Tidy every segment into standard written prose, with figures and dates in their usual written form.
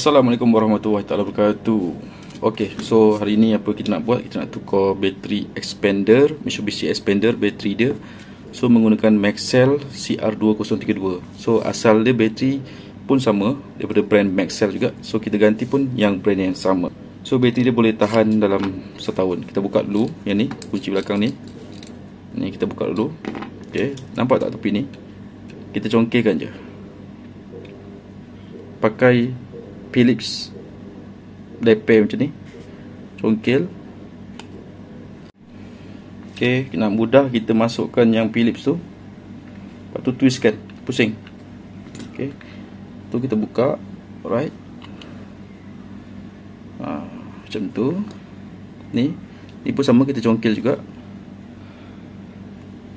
Assalamualaikum warahmatullahi wabarakatuh. Okay, so hari ni apa kita nak buat? Kita nak tukar bateri expander, Mitsubishi Expander bateri dia. So menggunakan Maxell CR2032. So asal dia bateri pun sama daripada brand Maxell juga. So kita ganti pun yang brand yang sama. So bateri dia boleh tahan dalam setahun. Kita buka dulu yang ni, kunci belakang ni. Ni kita buka dulu. Okay, nampak tak tepi ni? Kita congkelkan je. Pakai Philips leper macam ni, congkel. Ok, nak mudah kita masukkan yang Philips tu, lepas tu twistkan, pusing. Ok, tu kita buka. Alright, macam tu. Ni pun sama, kita congkel juga.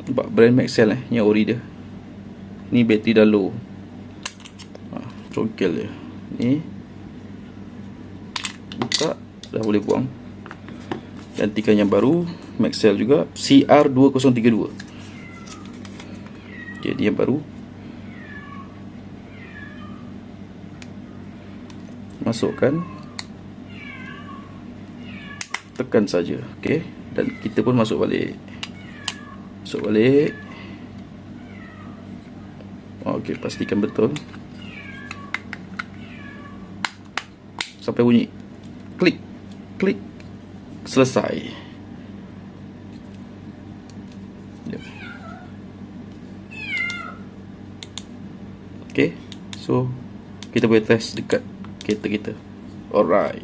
Nampak brand Maxell ni ori dia. Ni bateri dah low, congkel dia. Ni buka, dah boleh buang. Gantikan yang baru, Maxell juga, CR2032. Jadi yang baru, masukkan, tekan saja. Okey, dan kita pun masuk balik. Okey, pastikan betul sampai bunyi klik, klik, selesai. Okay, so kita boleh test dekat kereta kita. Alright.